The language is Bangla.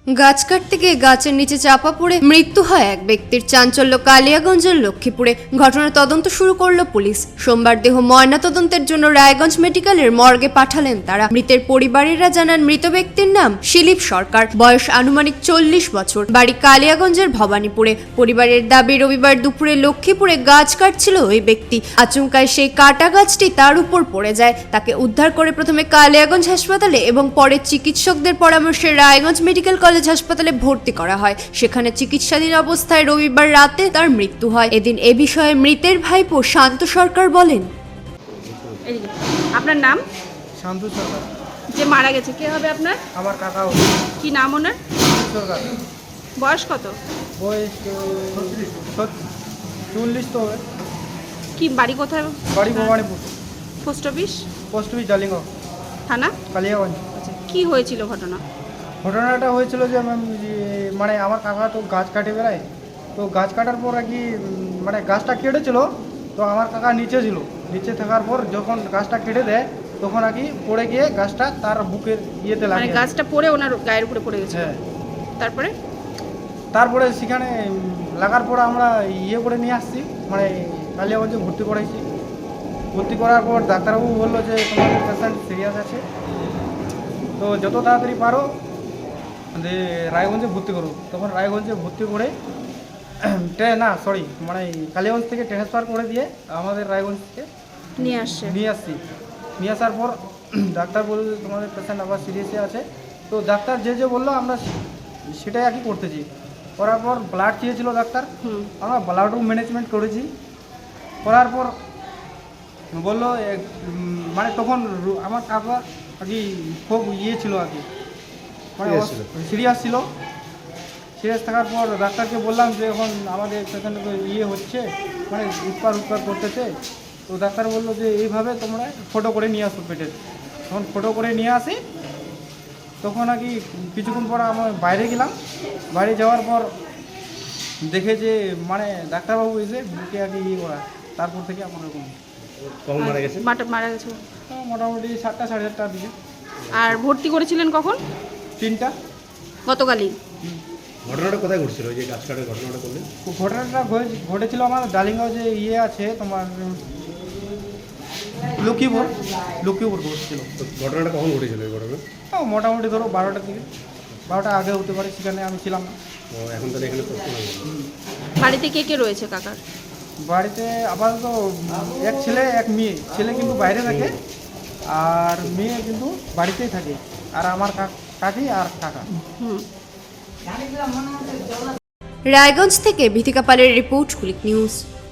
গাছ কাটতে গিয়ে গাছের নিচে চাপা পড়ে মৃত্যু হয় এক ব্যক্তির। চাঞ্চল্য কালিয়াগঞ্জের লক্ষ্মীপুরে। ঘটনার তদন্ত শুরু করলো পুলিশ। সোমবার দেহ ময়না তদন্তের জন্য রায়গঞ্জ মেডিকেলের মর্গে পাঠালেন তারা। মৃতের পরিবারেরা জানান মৃত ব্যক্তির নাম শিলিপ সরকার, বয়স আনুমানিক 40 বছর, বাড়ি কালিয়াগঞ্জের ভবানীপুরে। পরিবারের দাবি রবিবার দুপুরে লক্ষ্মীপুরে গাছ কাটছিল ওই ব্যক্তি। আচমকায় সেই কাটা গাছটি তার উপর পড়ে যায়। তাকে উদ্ধার করে প্রথমে কালিয়াগঞ্জ হাসপাতালে এবং পরে চিকিৎসকদের পরামর্শে রায়গঞ্জ মেডিকেল কলেজ হাসপাতালে ভর্তি করা হয়। সেখানে চিকিৎসাধীন অবস্থায় রবিবার রাতে তার মৃত্যু হয়। এদিন এ বিষয়ে মৃতের ভাইপো শান্ত সরকার বলেন, আপনার নাম? শান্ত সরকার। যে মারা গেছে কে হবে আপনার? আমার কাকা। কি নাম ওনার? সরকার। বয়স কত? বয়স 40 তো হবে। কি বাড়ি কোথায়? বাড়ি Bhabanipur. Post office? Post office Daligaon, থানা কালিয়াগঞ্জ। আচ্ছা, কি হয়েছিল ঘটনা? ঘটনাটা হয়েছিল যে মানে আমার কাকা তো গাছ কাটে বেড়ায়, তো গাছ কাটার পর আর কি মানে গাছটা কেটেছিল, তো আমার কাকা নিচে ছিল। নিচে থাকার পর যখন গাছটা কেটে দেয় তখন আর কি পড়ে গিয়ে গাছটা তার বুকের ইয়েতে লাগে। মানে গাছটা পড়ে ওনার গায়ের উপরে পড়ে গেছে? হ্যাঁ। তারপরে সেখানে লাগার পর আমরা ইয়ে করে নিয়ে আসছি, মানে কালিয়াগঞ্জে ভর্তি করাইছি। ভর্তি করার পর ডাক্তারবাবু বললো যে তোমাদের পেশেন্ট সিরিয়াস আছে, তো যত তাড়াতাড়ি পারো যে রায়গঞ্জে ভর্তি করো। তখন রায়গঞ্জে ভর্তি করে মানে কালিয়াগঞ্জ থেকে ট্রান্সফার করে দিয়ে আমাদের রায়গঞ্জ থেকে নিয়ে আসছি। নিয়ে আসার পর ডাক্তার বলল তোমাদের পেশেন্ট আবার সিরিয়াসে আছে। তো ডাক্তার যে বললো আমরা সেটাই আর কি করতেছি। করার পর ব্লাড চেয়েছিল ডাক্তার, আমরা ব্লাডও ম্যানেজমেন্ট করেছি। করার পর বললো মানে তখন আমার কাকা আর কি খুব ইয়ে ছিল আর কি, মানে সিরিয়াস ছিল। সিরিয়াস থাকার পর ডাক্তারকে বললাম যে এখন আমাদের পেশেন্টকে ইয়ে হচ্ছে, মানে উৎপার করতেছে। তো ডাক্তার বললো যে এইভাবে তোমরা ফটো করে নিয়ে আসো পেটের। তখন ফটো করে নিয়ে আসি, তখন আর কি কিছুক্ষণ পর আমরা বাইরে গেলাম। বাইরে যাওয়ার পর দেখে যে মানে ডাক্তারবাবু এসে বুকে আর কি ইয়ে করা, তারপর থেকে আমার এরকম। কখন মারা গেছে? মারা গেছে মোটামুটি 7টা সাড়ে 7টার দিকে। আর ভর্তি করেছিলেন কখন? 3টা গতকালই। ঘটনাটা কোথায় ঘটছিল, ওই যে গাছ কাটার ঘটনাটা করলেন? ঘটনাটা ঘটেছিল আমার ডালিগাঁও যে ইয়ে আছে তোমার লক্ষ্মীপুর ঘটেছিল। তো ঘটনাটা কখন ঘটেছিল এই ঘটনা? মোটামুটি ধরো 12টার দিকে, 12টা আগে হতে পারে, সেখানে আমি ছিলাম না। ও এখন তাহলে এখানে বাড়িতে কে কে রয়েছে কাকার? বাড়িতে আপাতত এক ছেলে এক মেয়ে। ছেলে কিন্তু বাইরে থাকে আর মেয়ে কিন্তু বাড়িতেই থাকে। আর আমার কাকি আর কাকা। রায়গঞ্জ থেকে ভিথিকা পালের রিপোর্ট, ক্লিক নিউজ।